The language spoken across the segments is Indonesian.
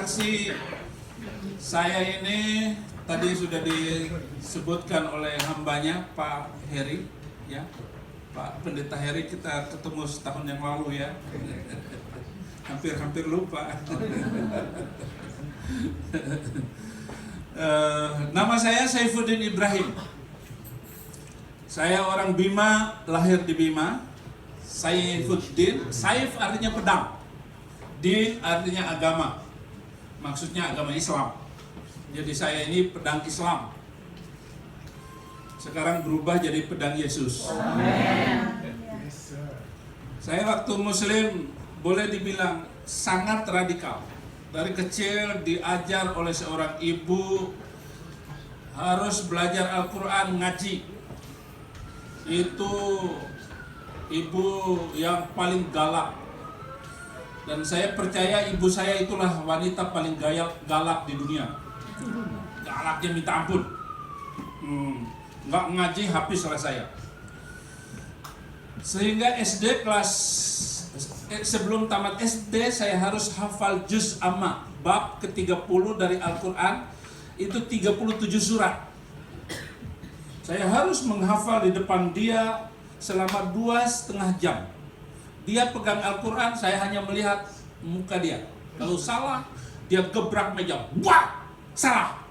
kasih. Saya ini tadi sudah disebutkan oleh hambanya Pak Heri, ya, Pak Pendeta Heri, kita ketemu setahun yang lalu ya, hampir lupa. Nama saya Saifuddin Ibrahim. Saya orang Bima, lahir di Bima. Saifuddin, Saif artinya pedang, Din artinya agama, maksudnya agama Islam. Jadi saya ini pedang Islam. Sekarang berubah jadi pedang Yesus. Amen. Saya waktu Muslim boleh dibilang sangat radikal. Dari kecil diajar oleh seorang ibu harus belajar Al-Quran, ngaji. Itu ibu yang paling galak. Dan saya percaya ibu saya itulah wanita paling galak di dunia. Galaknya minta ampun. Nggak ngaji habis oleh saya. Sehingga SD kelas sebelum tamat SD saya harus hafal juz amma, bab ke-30 dari Al-Quran, itu 37 surat. Saya harus menghafal di depan dia selama 2,5 jam. Dia pegang Al-Quran, saya hanya melihat muka dia. Kalau salah, dia gebrak meja. Wah, salah.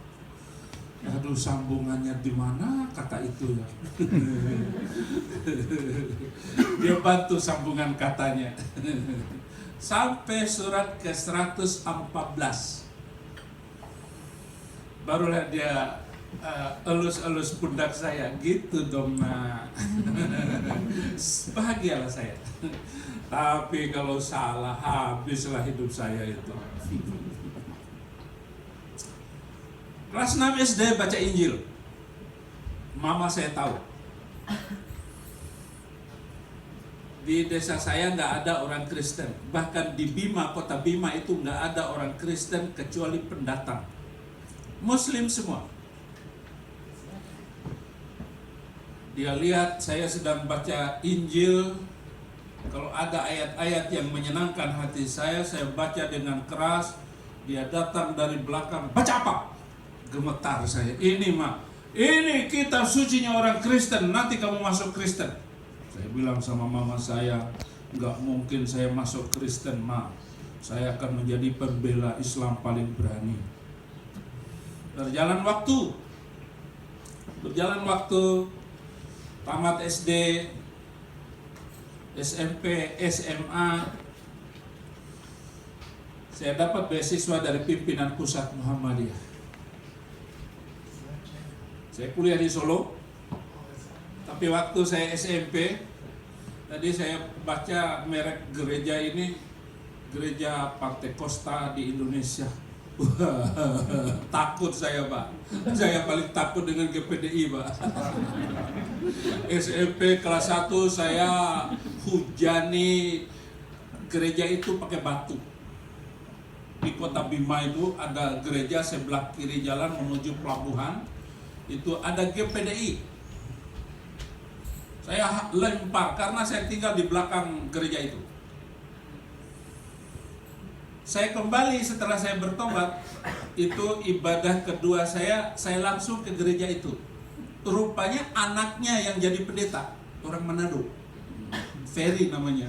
Aduh, sambungannya di mana kata itu ya? Dia bantu sambungan katanya. Sampai surat ke 114. Barulah dia elus-elus pundak saya, gitu dong nak. Bahagialah saya. Tapi kalau salah, habislah hidup saya itu. Kelas 6 SD baca Injil. Mama saya tahu. Di desa saya nggak ada orang Kristen. Bahkan di Bima, kota Bima itu nggak ada orang Kristen kecuali pendatang. Muslim semua. Dia lihat saya sedang baca Injil. Kalau ada ayat-ayat yang menyenangkan hati saya baca dengan keras. Dia datang dari belakang, baca apa? Gemetar saya, ini mak, ini kitab sucinya orang Kristen, nanti kamu masuk Kristen. Saya bilang sama mama saya, nggak mungkin saya masuk Kristen mak, saya akan menjadi pembela Islam paling berani. Berjalan waktu, tamat SD, SMP, SMA, saya dapat beasiswa dari pimpinan pusat Muhammadiyah. Saya kuliah di Solo, tapi waktu saya SMP, tadi saya baca merek gereja ini, gereja Pantekosta di Indonesia. Takut saya pak, saya paling takut dengan GPDI pak. SMP kelas 1 saya hujani gereja itu pakai batu. Di kota Bima itu ada gereja sebelah kiri jalan menuju pelabuhan. Itu ada GPDI. Saya lempar karena saya tinggal di belakang gereja itu. Saya kembali setelah saya bertobat, itu ibadah kedua saya langsung ke gereja itu. Rupanya anaknya yang jadi pendeta, orang Manado. Ferry namanya.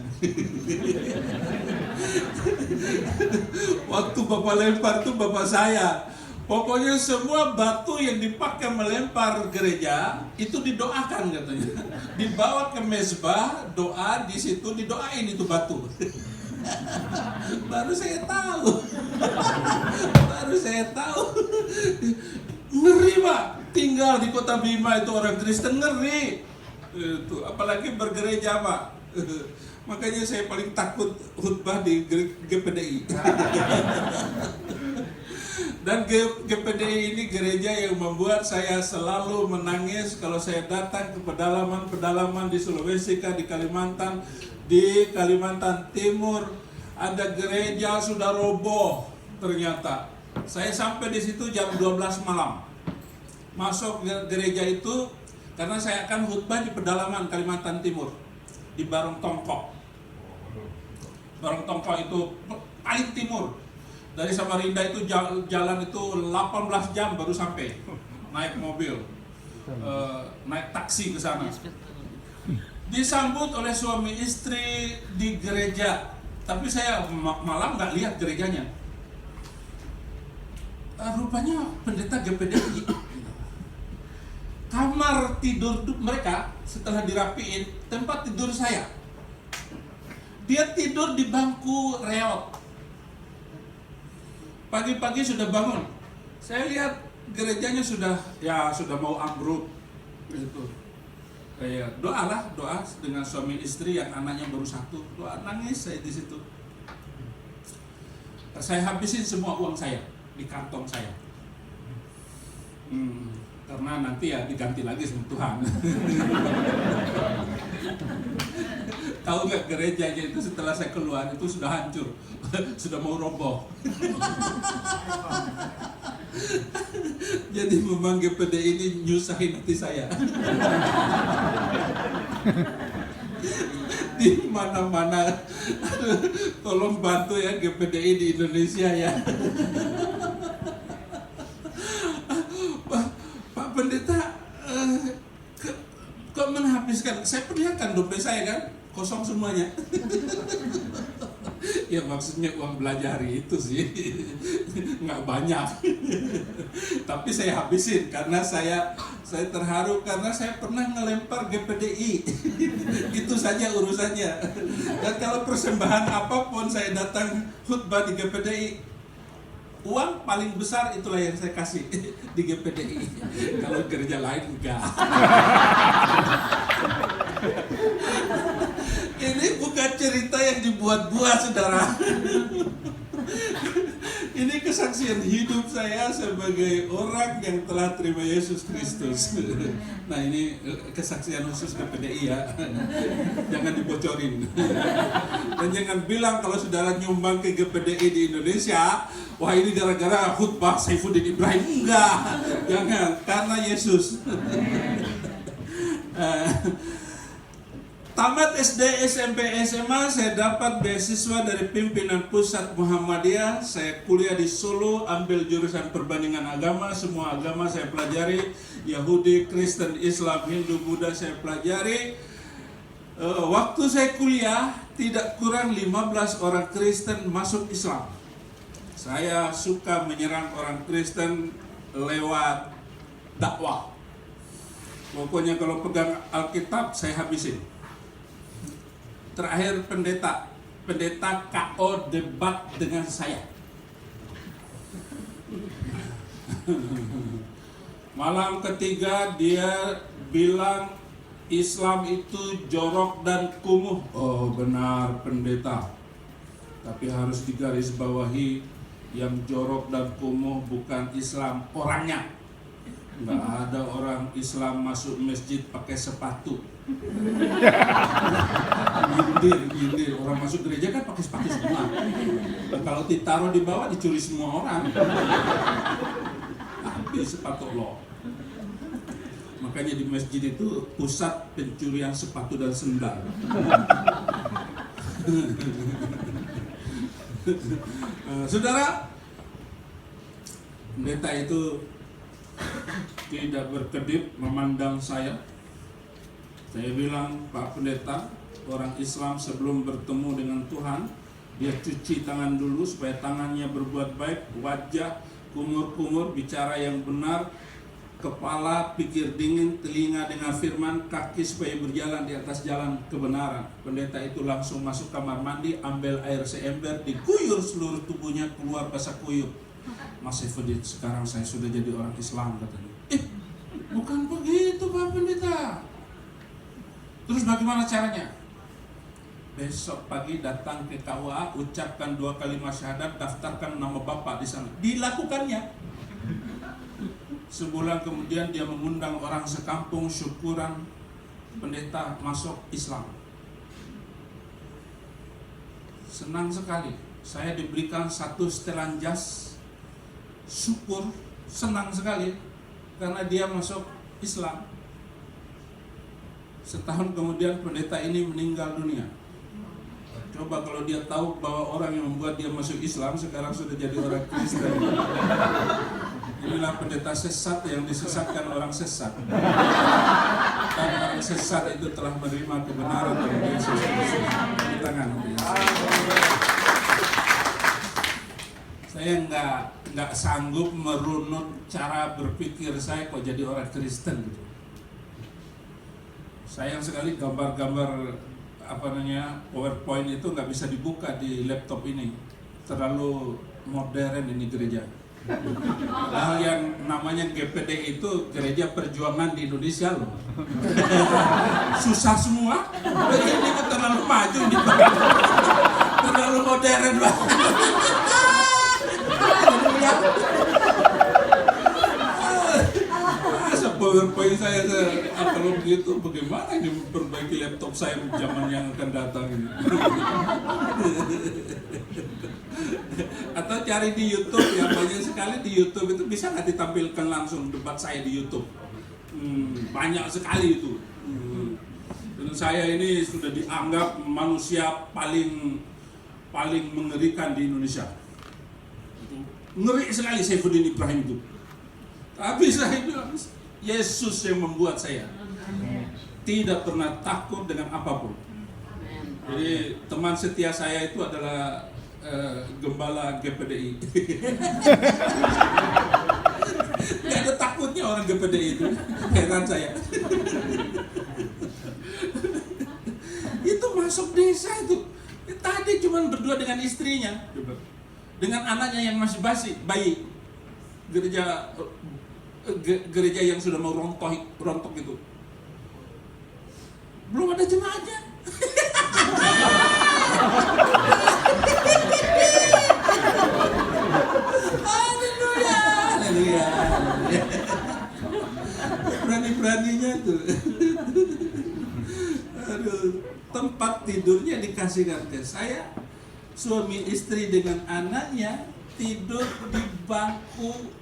Waktu bapak lempar tuh bapak saya. Pokoknya semua batu yang dipakai melempar gereja itu didoakan katanya. Dibawa ke mezbah, doa di situ didoain itu batu. Baru saya tahu. Ngeri pak, tinggal di kota Bima itu orang Kristen ngeri. Itu apalagi bergereja pak. Makanya saya paling takut khutbah di GPDI. Dan GPDI ini gereja yang membuat saya selalu menangis kalau saya datang ke pedalaman di Sulawesi, di Kalimantan, di Kalimantan Timur ada gereja sudah roboh ternyata. Saya sampai di situ jam 12 malam. Masuk gereja itu karena saya akan khutbah di pedalaman Kalimantan Timur, di Barong Tongkok. Barong Tongkok itu paling timur. Dari Samarinda itu jalan itu 18 jam baru sampai. Naik mobil, naik taksi ke sana. Disambut oleh suami istri di gereja, tapi saya malam nggak lihat gerejanya. Rupanya pendeta GPDI. Kamar tidur mereka setelah dirapiin, tempat tidur saya. Dia tidur di bangku reot. Pagi-pagi sudah bangun. Saya lihat gerejanya sudah mau ambruk gitu. Kayak doa dengan suami istri yang anaknya baru 1. Doa, nangis saya di situ. Saya habisin semua uang saya di kantong saya. Karena nanti ya diganti lagi sama Tuhan. Tahu nggak, gerejanya itu setelah saya keluar itu sudah hancur, sudah mau roboh. Jadi memang GPD ini nyusahin hati saya. Di mana-mana, tolong bantu ya GPDI di Indonesia ya. Pak Pendeta, kok menghabiskan? Saya perlihatkan dompet saya kan, kosong semuanya. Ya maksudnya uang belanja hari itu sih nggak banyak. Tapi saya habisin karena saya terharu karena saya pernah ngelempar GPDI. Itu saja urusannya. Dan kalau persembahan apapun saya datang khutbah di GPDI, uang paling besar itulah yang saya kasih di GPDI. Kalau gereja lain enggak. Ini bukan cerita yang dibuat-buat, saudara. Ini kesaksian hidup saya sebagai orang yang telah terima Yesus Kristus. Nah, ini kesaksian khusus GPDI ya. Jangan dibocorin. Dan jangan bilang kalau saudara nyumbang ke GPDI di Indonesia, wah ini gara-gara khutbah Saifuddin Ibrahim. Enggak. Jangan, karena Yesus. Tamat SD, SMP, SMA, saya dapat beasiswa dari pimpinan pusat Muhammadiyah. Saya kuliah di Solo, ambil jurusan perbandingan agama. Semua agama saya pelajari, Yahudi, Kristen, Islam, Hindu, Buddha saya pelajari. Waktu saya kuliah, tidak kurang 15 orang Kristen masuk Islam. Saya suka menyerang orang Kristen lewat dakwah. Pokoknya kalau pegang Alkitab, saya habisin. Terakhir pendeta KO debat dengan saya. Malam ketiga dia bilang Islam itu jorok dan kumuh. Oh benar pendeta. Tapi harus digarisbawahi, yang jorok dan kumuh bukan Islam, orangnya. Nggak ada orang Islam masuk masjid pakai sepatu. Nyindir. Orang masuk gereja kan pakai sepatu semua. Kalau ditaruh di bawah dicuri semua orang. Habis sepatu lo. Makanya di masjid itu pusat pencurian sepatu dan sendal. Saudara, pendeta itu tidak berkedip memandang saya. Saya bilang, Pak Pendeta, orang Islam sebelum bertemu dengan Tuhan, dia cuci tangan dulu supaya tangannya berbuat baik, wajah kumur-kumur, bicara yang benar, kepala pikir dingin, telinga dengan firman, kaki supaya berjalan di atas jalan kebenaran. Pendeta itu langsung masuk kamar mandi, ambil air seember, diguyur seluruh tubuhnya, keluar basah kuyup. Mas Saifuddin, sekarang saya sudah jadi orang Islam, katanya. Bukan begitu Pak Pendeta. Terus bagaimana caranya? Besok pagi datang ke KUA, ucapkan 2 kalimat syahadat, daftarkan nama bapak di sana. Dilakukannya. Sebulan kemudian dia mengundang orang sekampung syukuran pendeta masuk Islam. Senang sekali. Saya diberikan 1 setelan jas syukur, senang sekali karena dia masuk Islam. Setahun kemudian pendeta ini meninggal dunia. Coba kalau dia tahu bahwa orang yang membuat dia masuk Islam sekarang sudah jadi orang Kristen. Inilah pendeta sesat yang disesatkan orang sesat. Dan orang sesat itu telah menerima kebenaran dari Yesus Kristus. Di tangan. Saya nggak sanggup merunut cara berpikir saya kok jadi orang Kristen gitu. Sayang sekali gambar-gambar PowerPoint itu nggak bisa dibuka di laptop ini, terlalu modern ini gereja. Padahal yang namanya GPD itu Gereja Perjuangan di Indonesia loh. Susah semua. Ini terlalu maju nih, terlalu modern banget. PowerPoint saya kalau begitu bagaimana ini memperbaiki laptop saya zaman yang akan datang ini. Atau cari di YouTube, yang banyak sekali di YouTube itu bisa nggak ditampilkan langsung debat saya di YouTube. Banyak sekali itu. Dan saya ini sudah dianggap manusia paling mengerikan di Indonesia. Ngeri sekali Saifuddin Ibrahim itu. Tapi saya bilang Yesus yang membuat saya tidak pernah takut dengan apapun. Jadi teman setia saya itu adalah gembala GPDI. Gak ada takutnya orang GPDI itu. Heran saya. Itu masuk desa itu. Tadi cuma berdua dengan istrinya, dengan anaknya yang masih bayi. Gereja yang sudah mau rontok itu. Belum ada jemaatnya. Haleluya, haleluya. Berani-beraninya tuh. Aduh, tempat tidurnya dikasihkan ke saya. Suami istri dengan anaknya tidur di bangku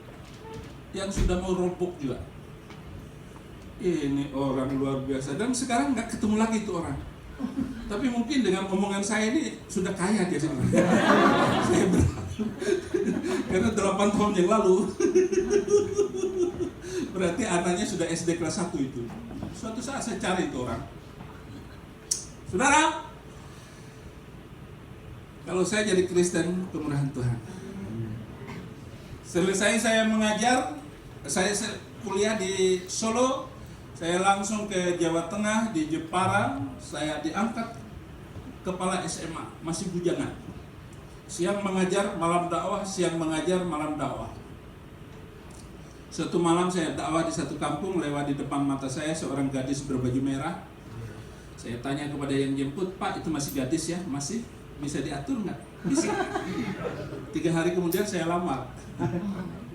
yang sudah mau roboh juga. Ini orang luar biasa. Dan sekarang nggak ketemu lagi itu orang. Tapi mungkin dengan omongan saya ini sudah kaya dia sekarang. Saya berharap. Karena 8 tahun yang lalu. Berarti anaknya sudah SD kelas 1 itu. Suatu saat saya cari itu orang. Saudara, kalau saya jadi Kristen, kemurahan Tuhan. Selesai saya mengajar, saya kuliah di Solo, saya langsung ke Jawa Tengah, di Jepara, saya diangkat kepala SMA, masih bujangan. Siang mengajar, malam dakwah, siang mengajar, malam dakwah. Suatu malam saya dakwah di satu kampung, lewat di depan mata saya seorang gadis berbaju merah. Saya tanya kepada yang jemput, Pak itu masih gadis ya? Masih? Bisa diatur nggak? Bisa. 3 hari kemudian saya lamar.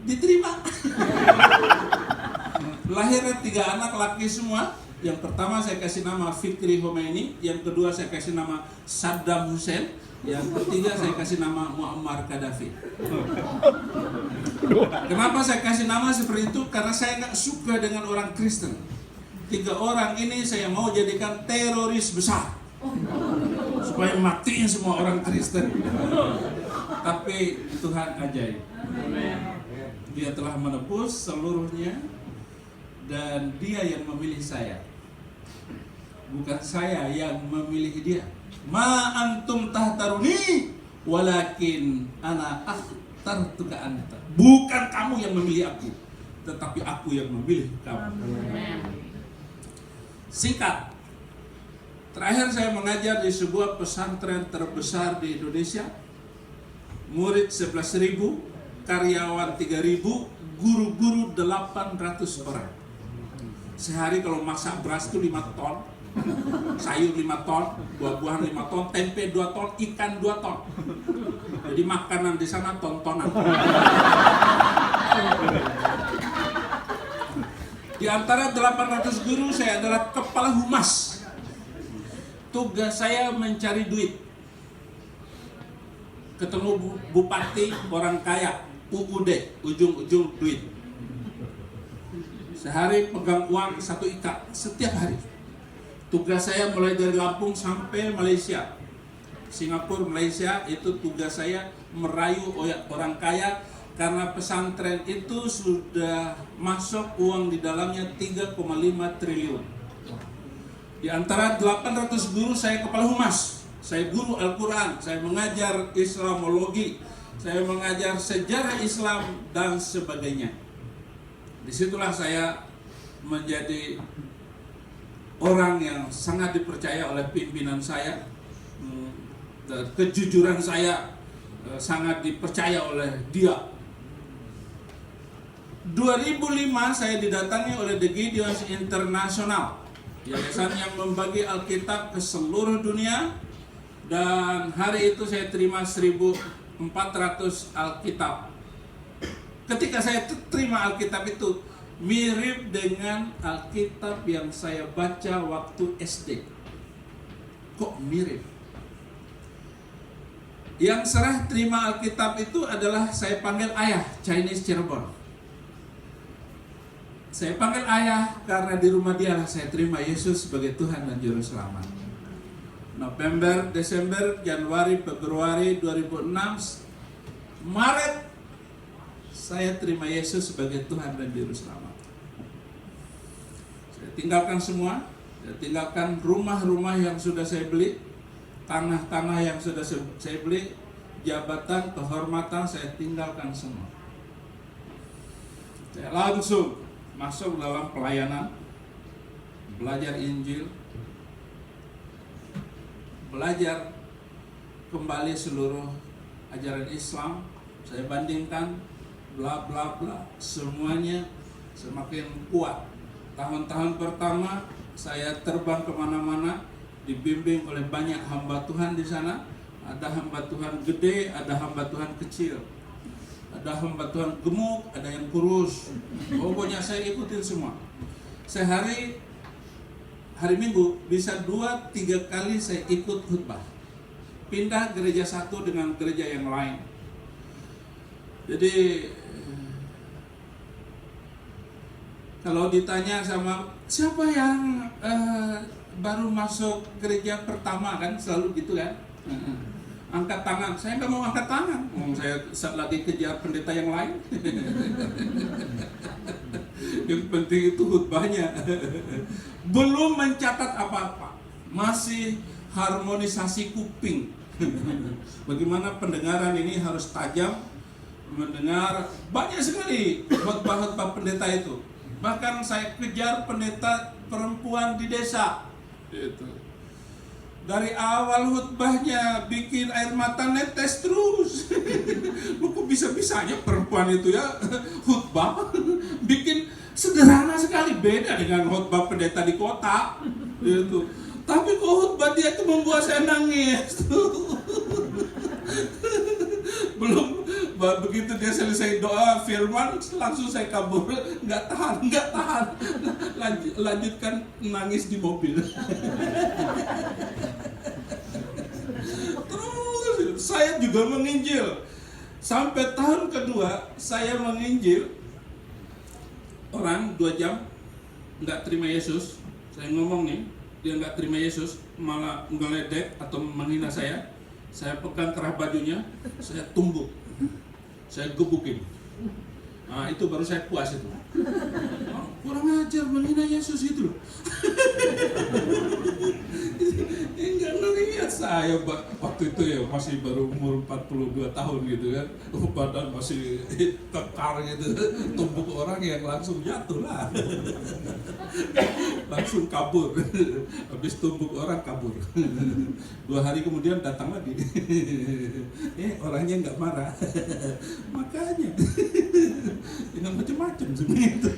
Diterima. Lahirnya 3 anak laki semua. Yang pertama saya kasih nama Fikri Khomeini, yang kedua saya kasih nama Saddam Hussein, yang ketiga saya kasih nama Muammar Gaddafi. Kenapa saya kasih nama seperti itu? Karena saya nggak suka dengan orang Kristen. 3 orang ini saya mau jadikan teroris besar supaya matiin semua orang Kristen. Tapi Tuhan ajaib. Dia telah menebus seluruhnya dan Dia yang memilih saya. Bukan saya yang memilih dia. Ma antum tahtaruni walakin ana akhtartuka anta. Bukan kamu yang memilih aku, tetapi aku yang memilih kamu. Singkat. Terakhir saya mengajar di sebuah pesantren terbesar di Indonesia. Murid 11.000, karyawan 3.000, guru-guru 800 orang. Sehari kalau masak beras itu 5 ton, sayur 5 ton, buah-buahan 5 ton, tempe 2 ton, ikan 2 ton. Jadi makanan di sana ton-tonan. Di antara 800 guru saya adalah kepala humas. Tugas saya mencari duit. Ketemu bupati, orang kaya, UUD, ujung-ujung duit. Sehari pegang uang 1 ikat setiap hari. Tugas saya mulai dari Lampung sampai Malaysia. Singapura, Malaysia, itu tugas saya merayu orang kaya, karena pesantren itu sudah masuk uang di dalamnya 3,5 triliun. Di antara 800 guru saya kepala humas, saya guru Al-Quran, saya mengajar Islamologi, saya mengajar sejarah Islam dan sebagainya. Disitulah saya menjadi orang yang sangat dipercaya oleh pimpinan saya. Kejujuran saya sangat dipercaya oleh dia. 2005 saya didatangi oleh The Gideons International, yayasan yang membagi Alkitab ke seluruh dunia, dan hari itu saya terima 1.400 Alkitab. Ketika saya terima Alkitab itu mirip dengan Alkitab yang saya baca waktu SD. Kok mirip? Yang serah terima Alkitab itu adalah saya panggil ayah, Chinese Cirebon. Saya panggil ayah karena di rumah dia lah saya terima Yesus sebagai Tuhan dan Juru Selamat. November, Desember, Januari, Februari 2006, Maret saya terima Yesus sebagai Tuhan dan Juru Selamat. Saya tinggalkan semua, saya tinggalkan rumah-rumah yang sudah saya beli, tanah-tanah yang sudah saya beli, jabatan, kehormatan, saya tinggalkan semua. Saya langsung masuk dalam pelayanan, belajar Injil, belajar kembali seluruh ajaran Islam. Saya bandingkan, bla bla bla, semuanya semakin kuat. Tahun-tahun pertama saya terbang kemana-mana, dibimbing oleh banyak hamba Tuhan di sana. Ada hamba Tuhan gede, ada hamba Tuhan kecil, ada hamba Tuhan gemuk, ada yang kurus. Pokoknya saya ikutin semua. Sehari, hari Minggu bisa 2-3 kali saya ikut khutbah. Pindah gereja satu dengan gereja yang lain. Jadi kalau ditanya sama siapa yang baru masuk gereja pertama, kan selalu gitu kan, angkat tangan. Saya nggak mau angkat tangan, saya lagi kejar pendeta yang lain. Yang penting itu khutbahnya. Belum mencatat apa-apa, masih harmonisasi kuping. Bagaimana pendengaran ini harus tajam, mendengar banyak sekali khutbah-khutbah pendeta itu. Bahkan saya kejar pendeta perempuan di desa. Itu. Dari awal khutbahnya bikin air mata netes terus. Kok bisa-bisanya perempuan itu ya khutbah bikin sederhana sekali, beda dengan khutbah pendeta di kota. Itu. Tapi kok khutbah dia itu membuat saya nangis. Belum begitu dia selesai doa firman, langsung saya kabur, nggak tahan, lanjutkan nangis di mobil. Terus saya juga menginjil sampai tahun kedua. Saya menginjil orang 2 jam nggak terima Yesus. Saya ngomong nih, dia nggak terima Yesus, malah ngeledek atau menghina saya. Saya pegang kerah bajunya, saya tumbuk, saya gebukin. Nah itu baru saya puas itu. Kurang ajar menghina Yesus itu loh. Enggak ngelihat saya waktu itu ya, masih baru umur 42 tahun gitu kan. Badan masih kekar gitu. Tumbuk orang yang langsung jatuh lah. Langsung kabur. Habis tumbuk orang kabur. 2 hari kemudian datang lagi. Orangnya nggak marah. Makanya dengan macam-macam sebenarnya.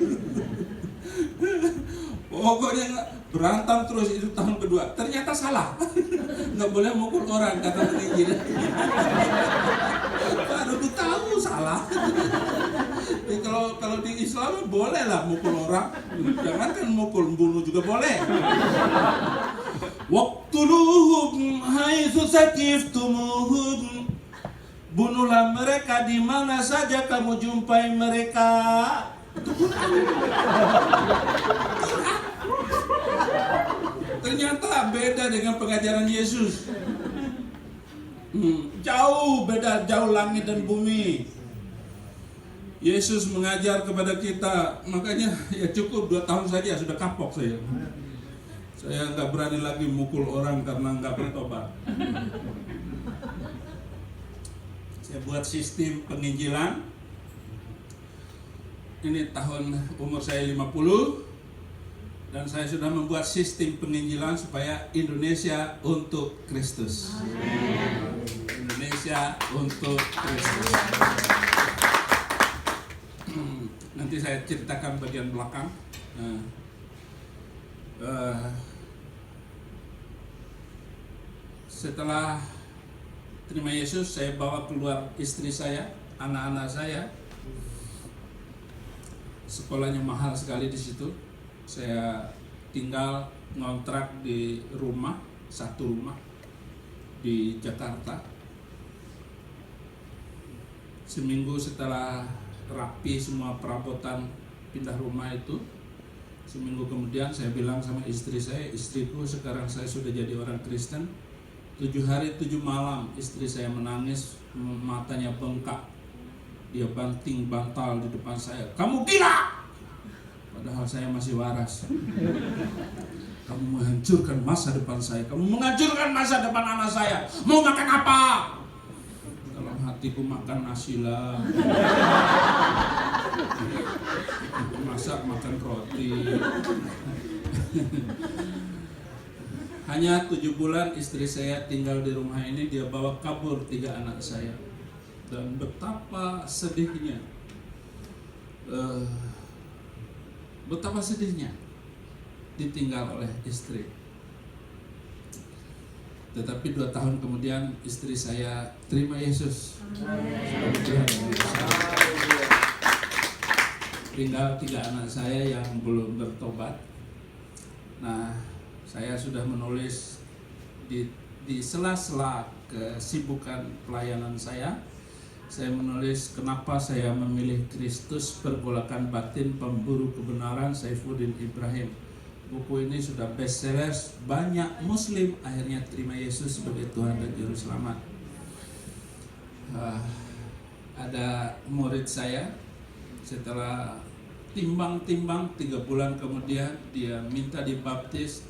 Pokoknya berantem terus itu tahun kedua. Ternyata salah. Nggak boleh mukul orang kata penginjil. Baru tahu salah. Kalau di Islam boleh lah mukul orang. Jangan kan mukul, bunuh juga boleh. Waqtuluhum haitsu saqiftumuhum. Bunuhlah mereka di mana saja kamu jumpai mereka. Itu Quran. Ternyata beda dengan pengajaran Yesus. Jauh beda, jauh langit dan bumi. Yesus mengajar kepada kita, makanya ya cukup 2 tahun saja sudah kapok saya. Saya nggak berani lagi mukul orang karena nggak bertobat. Saya buat sistem penginjilan. Ini tahun umur saya 50 dan saya sudah membuat sistem penginjilan supaya Indonesia untuk Kristus. Amen. Indonesia untuk Kristus. Nanti saya ceritakan bagian belakang. Setelah terima Yesus, saya bawa keluar istri saya, anak-anak saya. Sekolahnya mahal sekali di situ. Saya tinggal ngontrak di rumah, satu rumah di Jakarta. Seminggu setelah rapi semua perabotan pindah rumah itu, seminggu kemudian saya bilang sama istri saya, istriku sekarang saya sudah jadi orang Kristen. 7 hari 7 malam istri saya menangis, matanya bengkak, dia banting bantal di depan saya, kamu gila! Padahal saya masih waras. Kamu menghancurkan masa depan saya, kamu menghancurkan masa depan anak saya, mau makan apa? Dalam hatiku, makan nasi lah. Masak makan roti. Hanya 7 bulan istri saya tinggal di rumah ini, dia bawa kabur 3 anak saya. Dan betapa sedihnya, betapa sedihnya ditinggal oleh istri. Tetapi 2 tahun kemudian istri saya terima Yesus. Tinggal 3 anak saya yang belum bertobat. Nah, saya sudah menulis di sela-sela kesibukan pelayanan saya menulis kenapa saya memilih Kristus, pergolakan batin pemburu kebenaran, Saifuddin Ibrahim. Buku ini sudah bestseller, banyak Muslim akhirnya terima Yesus sebagai Tuhan dan Juru Selamat. Ada murid saya, setelah timbang-timbang 3 bulan kemudian dia minta dibaptis,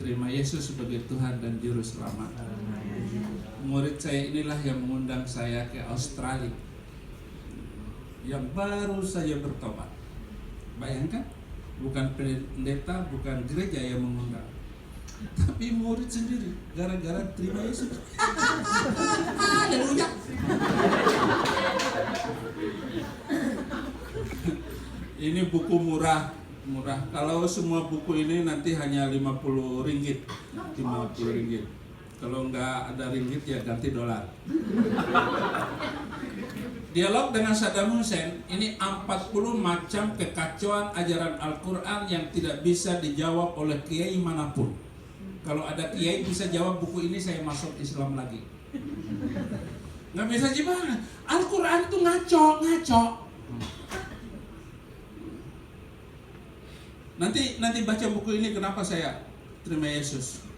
terima Yesus sebagai Tuhan dan Juru Selamat. Murid saya inilah yang mengundang saya ke Australia, yang baru saja bertobat. Bayangkan, bukan pendeta, bukan gereja yang mengundang, tapi murid sendiri, gara-gara terima Yesus. Haleluya. Ini buku murah. Kalau semua buku ini nanti hanya 50 ringgit. 50 ringgit. Kalau nggak ada ringgit ya ganti dolar. Dialog dengan Saddam Hussein, ini 40 macam kekacauan ajaran Al-Quran yang tidak bisa dijawab oleh kiai manapun. Kalau ada kiai bisa jawab buku ini, saya masuk Islam lagi. Nggak bisa gimana? Al-Quran itu ngaco. Nanti baca buku ini kenapa saya terima Yesus.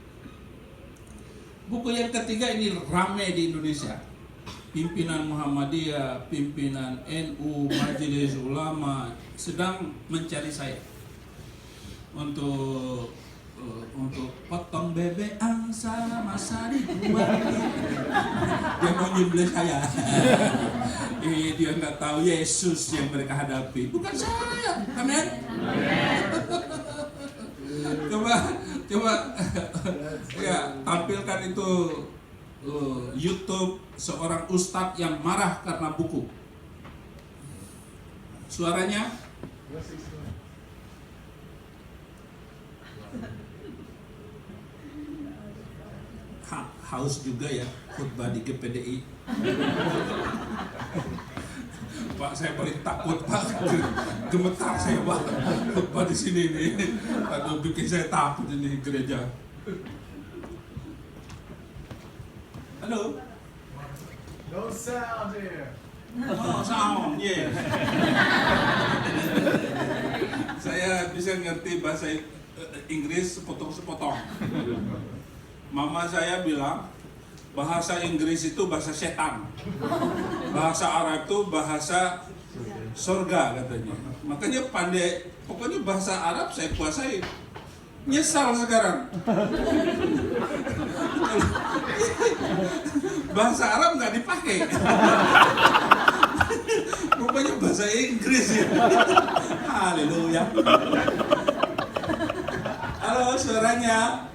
Buku yang ketiga ini rame di Indonesia. Pimpinan Muhammadiyah, pimpinan NU, Majelis Ulama sedang mencari saya untuk potong bebean sama sari buat dia mau nyembelih saya. Dia nggak tahu Yesus yang mereka hadapi, bukan saya. Amin. Coba ya tampilkan itu YouTube seorang ustadz yang marah karena buku. Suaranya haus juga ya khutbah di GPDI. Pak, saya paling takut, Pak. Gemetar saya, Pak. Khutbah di sini nih. Aduh, bikin saya takut ini gereja. Halo. No sound here. Oh, sound, yes. Saya bisa ngerti bahasa Inggris sepotong-sepotong. Mama saya bilang, Bahasa Inggris itu bahasa setan. Bahasa Arab itu bahasa surga katanya. Makanya pandai, pokoknya bahasa Arab saya kuasai. Nyesal sekarang. Bahasa Arab nggak dipakai. Rupanya bahasa Inggris ya. Haleluya. Halo, suaranya.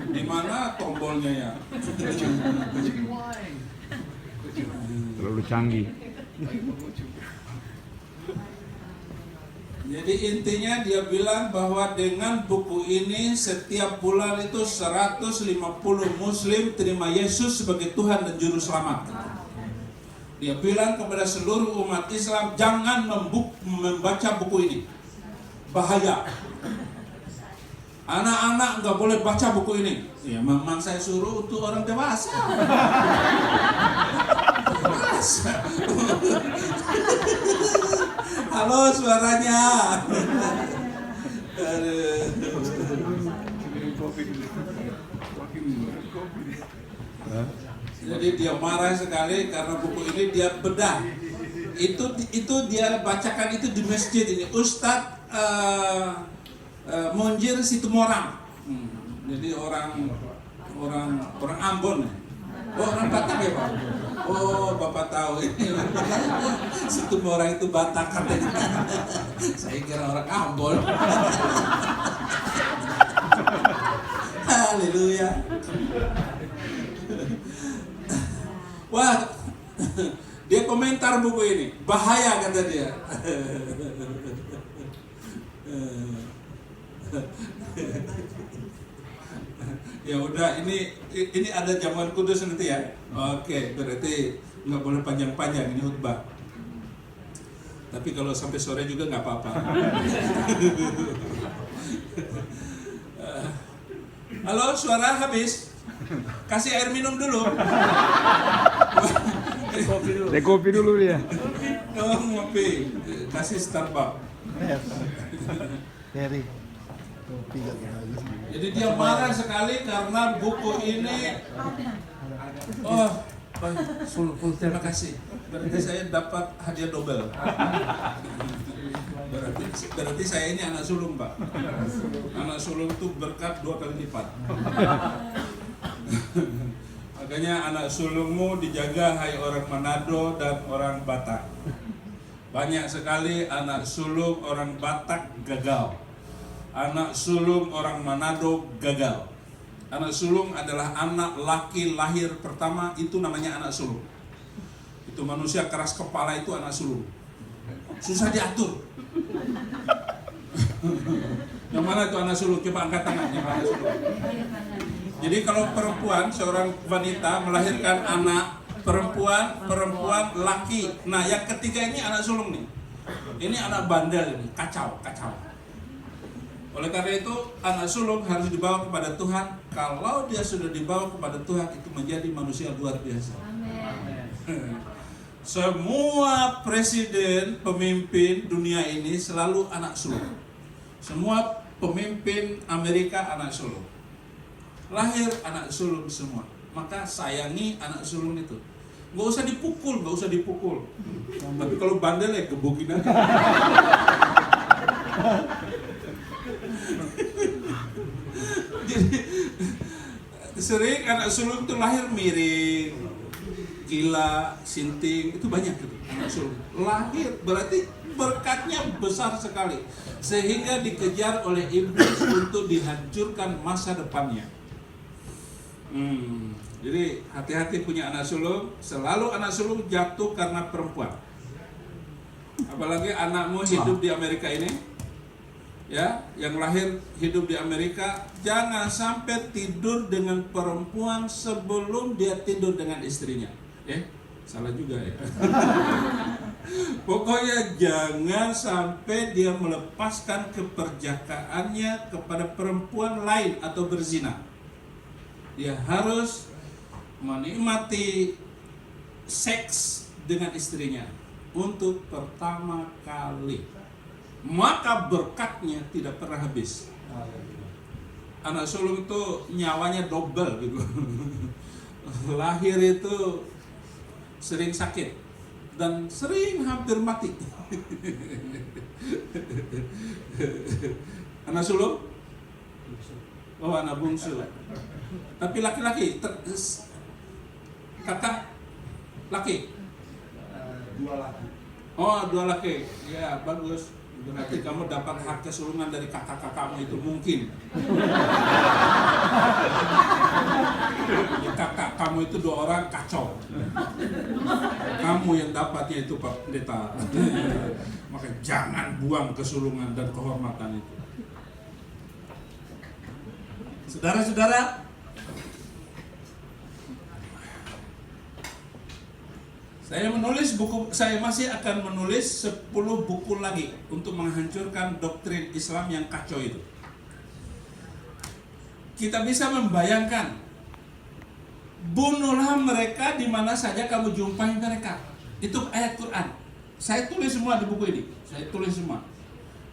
Di mana tombolnya ya? Terlalu canggih. Jadi intinya dia bilang bahwa dengan buku ini setiap bulan itu 150 muslim terima Yesus sebagai Tuhan dan Juru Selamat. Dia bilang kepada seluruh umat Islam, jangan membaca buku ini. Bahaya. Anak-anak nggak boleh baca buku ini. Ya memang saya suruh untuk orang dewasa. Halo, suaranya. Jadi dia marah sekali karena buku ini dia bedah. Itu dia bacakan itu di masjid ini. Ustadz Monjir Situmorang. Jadi orang Ambon. Oh, orang Batak ya Pak? Oh, Bapak tahu ini. Situmorang itu Batak katanya. Saya kira orang Ambon. Haleluya. Wah, dia komentar buku ini, bahaya kata dia. Ya udah, ini ada jamuan kudus nanti ya. Oke, berarti nggak boleh panjang-panjang ini khutbah. Tapi kalau sampai sore juga nggak apa-apa. Halo, suara habis. Kasih air minum dulu. Kopi dulu dia. Oh, ngopi. Kasih Starbucks. Dari kopi gak bagus. Jadi dia marah sekali karena buku ini. Oh, full terima kasih. Berarti saya dapat hadiah double. Berarti saya ini anak sulung, Pak. Anak sulung itu berkat 2 kali lipat. Makanya anak sulungmu dijaga, hai orang Manado dan orang Batak. Banyak sekali anak sulung orang Batak gagal. Anak sulung orang Manado gagal. Anak sulung adalah anak laki lahir pertama, itu namanya anak sulung. Itu manusia keras kepala, itu anak sulung. Susah diatur. Yang mana itu anak sulung? Coba angkat tangan yang anak sulung. Jadi kalau perempuan, seorang wanita melahirkan anak perempuan laki. Nah, yang ketiga ini anak sulung nih. Ini anak bandel ini, kacau. Oleh karena itu, anak sulung harus dibawa kepada Tuhan. Kalau dia sudah dibawa kepada Tuhan, itu menjadi manusia luar biasa. Amen. Semua presiden, pemimpin dunia ini selalu anak sulung. Semua pemimpin Amerika anak sulung. Lahir anak sulung semua. Maka sayangi anak sulung itu. Nggak usah dipukul. Tapi kalau bandel ya gebukin aja. Jadi sering anak sulung itu lahir miring, gila, sinting, itu banyak gitu anak sulung. Lahir berarti berkatnya besar sekali sehingga dikejar oleh iblis untuk dihancurkan masa depannya. Jadi hati-hati punya anak sulung. Selalu anak sulung jatuh karena perempuan. Apalagi anakmu hidup di Amerika ini, ya, yang lahir hidup di Amerika, jangan sampai tidur dengan perempuan sebelum dia tidur dengan istrinya. Salah juga ya. Pokoknya jangan sampai dia melepaskan keperjakaannya kepada perempuan lain atau berzina. Dia harus menikmati seks dengan istrinya untuk pertama kali. Maka berkatnya tidak pernah habis. anak sulung itu nyawanya double gitu. Lahir itu sering sakit dan sering hampir mati. Anak sulung? Oh, anak bungsu. Tapi laki-laki, kakak laki. Dua laki. Oh, 2 laki. Ya, bagus. Berarti kamu dapat hak kesulungan dari kakak-kakakmu itu mungkin. Ya, kakak kamu itu 2 orang kacau. Kamu yang dapatnya itu Pak Pendeta. Maka jangan buang kesulungan dan kehormatan itu. Saudara-saudara, saya masih akan menulis 10 buku lagi untuk menghancurkan doktrin Islam yang kacau itu. Kita bisa membayangkan, bunuhlah mereka di mana saja kamu jumpai mereka. Itu ayat Quran. Saya tulis semua di buku ini. Saya tulis semua.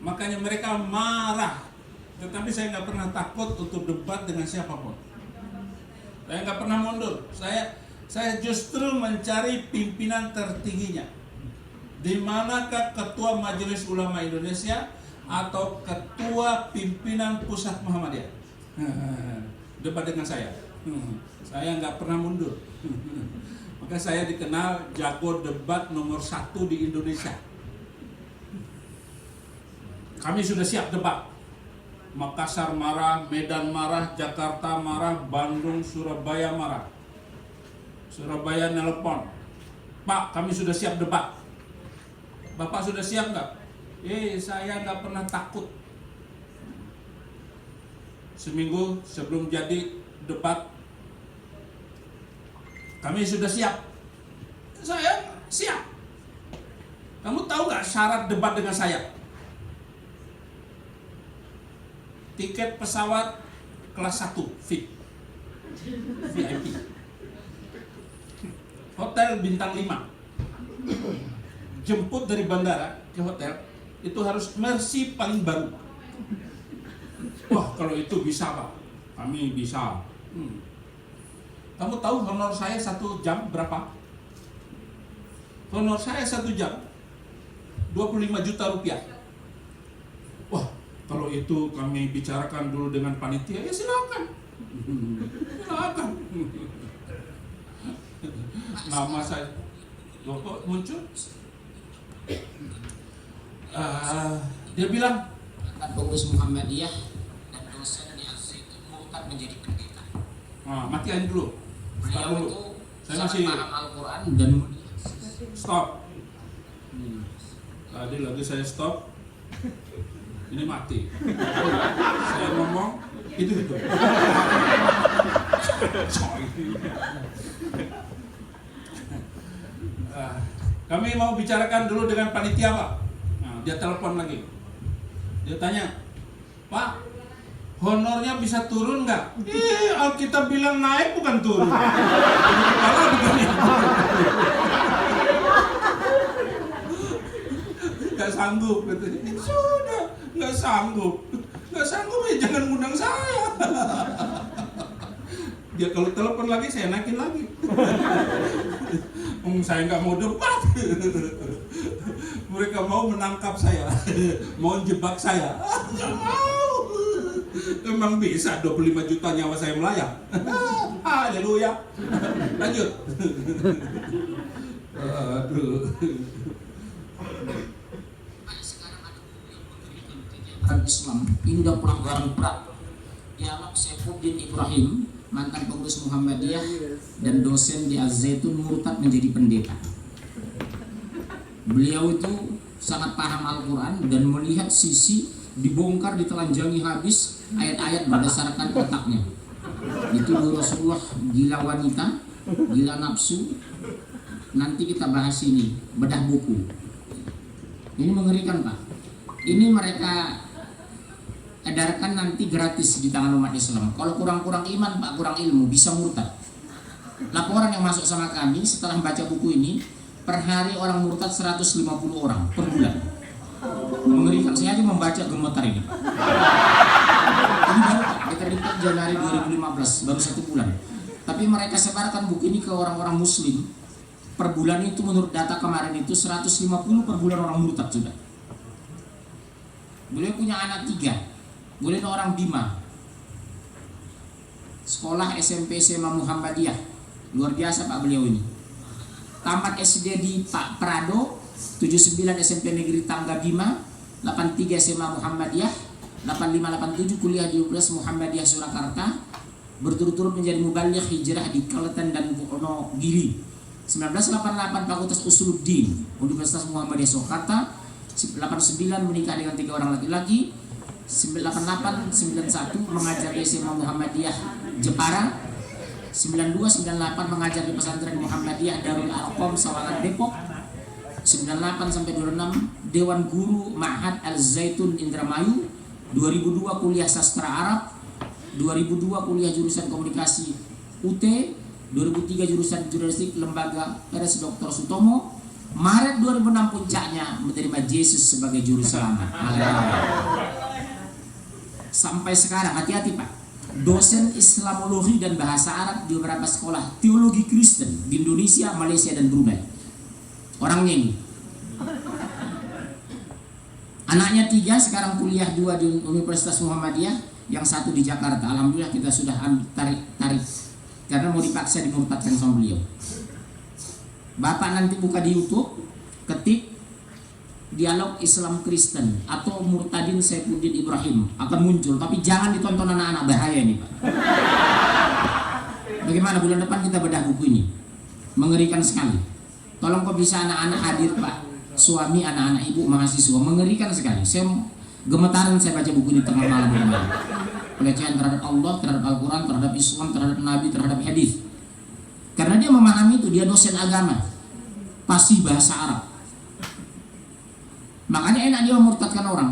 Makanya mereka marah. Tetapi saya nggak pernah takut untuk debat dengan siapapun. Saya nggak pernah mundur. Saya justru mencari pimpinan tertingginya. Di manakah Ketua Majelis Ulama Indonesia atau Ketua Pimpinan Pusat Muhammadiyah? Debat dengan saya. Saya nggak pernah mundur. Maka saya dikenal jago debat nomor 1 di Indonesia. Kami sudah siap debat. Makassar marah, Medan marah, Jakarta marah, Bandung, Surabaya marah. Surabaya nelpon, Pak, kami sudah siap debat. Bapak sudah siap nggak? Saya nggak pernah takut. Seminggu sebelum jadi debat, kami sudah siap. Saya siap. Kamu tahu nggak syarat debat dengan saya? Tiket pesawat kelas 1 VIP. Hotel bintang 5. Jemput dari bandara ke hotel itu harus Mercy paling baru. Wah, kalau itu bisa Pak, kami bisa. Kamu tahu honor saya 1 jam berapa? Honor saya 1 jam 25 juta rupiah. Wah, kalau itu kami bicarakan dulu dengan panitia, ya silakan. Silakan. Nama saya kok muncul? Dia bilang pengurus Muhammadiyah dan dosen di Al-Zaitun murtad menjadi pendeta. Matiin dulu. Stop Beliau dulu. itu Saya sangat masih paham Al-Quran dan stop. Tadi lagi saya stop. Ini mati. Saya ngomong itu. Kami mau bicarakan dulu dengan panitia Pak. Dia telepon lagi. Dia tanya, Pak, honornya bisa turun nggak? Alkitab bilang naik bukan turun. Kepala begini. Nggak sanggup katanya. Sudah, nggak sanggup ya jangan ngundang saya. Dia kalau telepon lagi saya naikin lagi. Saya nggak mau debat. Mereka mau menangkap saya, mau jebak saya. Nggak mau. Emang bisa 25 juta nyawa saya melayang. Haleluya. Lanjut. Aduh. sekarang ada yang Islam ini udah pelanggaran berat. Dialog Saifuddin Ibrahim, mantan pengurus Muhammadiyah dan dosen di Al-Zaitun murtad menjadi pendeta. Beliau itu sangat paham Al-Quran dan melihat sisi dibongkar, ditelanjangi habis ayat-ayat berdasarkan otaknya. Dituduh Rasulullah gila wanita, gila nafsu. Nanti kita bahas ini, bedah buku. Ini mengerikan Pak. Ini mereka edarkan nanti gratis di tangan umat Islam. Kalau kurang-kurang iman Pak, kurang ilmu, bisa murtad. Laporan yang masuk sama kami setelah baca buku ini, per hari orang murtad 150 orang per bulan. Mengerikan, saya aja membaca gemetar ini. Ini baru Pak, diterima Januari 2015, baru 1 bulan. Tapi mereka sebarkan buku ini ke orang-orang muslim. Per bulan itu menurut data kemarin itu 150 per bulan orang murtad sudah. Beliau punya anak 3. Beliau orang Bima. Sekolah SMP SMA Muhammadiyah. Luar biasa Pak beliau ini. Tamat SD di Pak Prado, 79 SMP Negeri Tangga Bima, 83 SMA Muhammadiyah, 85-87 kuliah di UPS Muhammadiyah Surakarta, berturut-turut menjadi mubaligh hijrah di Kaletan dan Wonogiri. 1988 Fakultas Usuluddin Universitas Muhammadiyah Surakarta, 89 menikah dengan 3 orang laki-laki, 98-91 mengajar di SMA Muhammadiyah Jepara, 92-98 mengajar di pesantren Muhammadiyah Darul Arqam Sawangan Depok, 98-26 Dewan Guru Ma'had Al-Zaitun Indramayu, 2002 kuliah sastra Arab, 2002 kuliah jurusan komunikasi UT, 2003 jurusan jurnalistik Lembaga Peres Dr. Sutomo, Maret 2006 puncaknya menerima Yesus sebagai juru selamat. Sampai sekarang hati-hati Pak, dosen Islamologi dan bahasa Arab di beberapa sekolah teologi Kristen di Indonesia, Malaysia dan Brunei. Orangnya ini. Anaknya 3 sekarang kuliah 2 di Universitas Muhammadiyah, yang 1 di Jakarta. Alhamdulillah kita sudah tarik karena mau dipaksa dimurtadkan sama beliau. Bapak nanti buka di YouTube, ketik dialog Islam Kristen atau Murtadin Saifuddin Ibrahim, akan muncul, tapi jangan ditonton anak-anak, bahaya ini Pak. Bagaimana bulan depan kita bedah buku ini, mengerikan sekali. Tolong kok bisa anak-anak hadir Pak, suami, anak-anak, ibu, mahasiswa, mengerikan sekali. Saya gemetaran saya baca buku ini tengah malam kemarin. Pelecehan terhadap Allah, terhadap Al-Quran, terhadap Islam, terhadap Nabi, terhadap hadis. Karena dia memahami itu, dia dosen agama, fasih bahasa Arab. Makanya enak dia memurtadkan orang.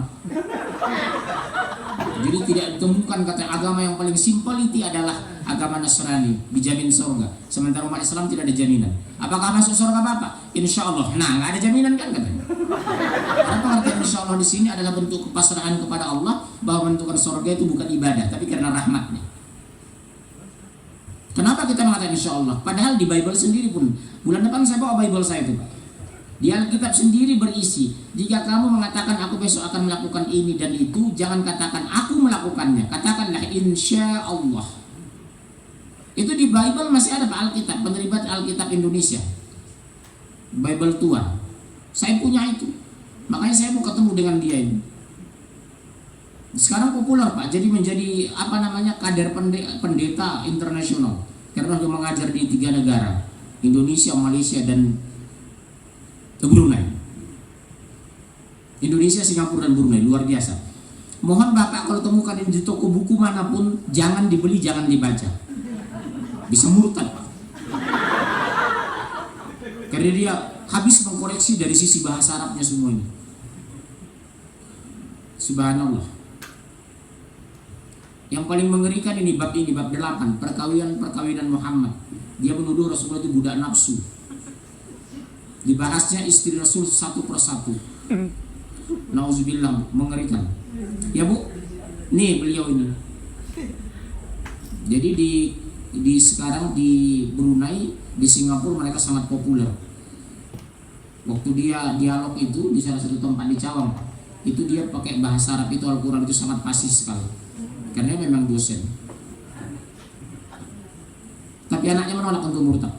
Jadi tidak ditemukan kata agama yang paling simpel itu adalah agama Nasrani, dijamin surga. Sementara umat Islam tidak ada jaminan. Apakah masuk surga Bapak? Insya Allah. Nah, nggak ada jaminan kan katanya. Apa artinya insya Allah di sini adalah bentuk kepasrahan kepada Allah bahwa menentukan surga itu bukan ibadah, tapi karena rahmatnya. Kenapa kita mengatakan insya Allah? Padahal di Bible sendiri pun, bulan depan saya bawa Bible saya itu Pak. Di Alkitab sendiri berisi, jika kamu mengatakan aku besok akan melakukan ini dan itu, jangan katakan aku melakukannya, katakanlah insya Allah. Itu di Bible masih ada Pak Alkitab, penerbitan Alkitab Indonesia, Bible tua. Saya punya itu, makanya saya mau ketemu dengan dia ini. Sekarang populer Pak, jadi menjadi kader pendeta internasional, karena dia mengajar di 3 negara, Indonesia, Malaysia dan Brunei. Indonesia, Singapura dan Brunei, luar biasa. Mohon Bapak kalau temukan ini di toko buku manapun, jangan dibeli, jangan dibaca. Bisa murtad Pak. Karena dia habis mengkoreksi dari sisi bahasa Arabnya semua ini. Subhanallah. Yang paling mengerikan ini bab 8, perkawinan Muhammad. Dia menuduh Rasulullah itu budak nafsu. Dibahasnya istri Rasul satu persatu. Nauzubillah, mengerikan. Ya Bu, nih beliau ini. Jadi di sekarang di Brunei, di Singapura mereka sangat populer. Waktu dia dialog itu di salah satu tempat di Cawang, itu dia pakai bahasa Arab itu, Al-Quran itu sangat fasih sekali. Karena memang dosen. Tapi anaknya menolak untuk murtad.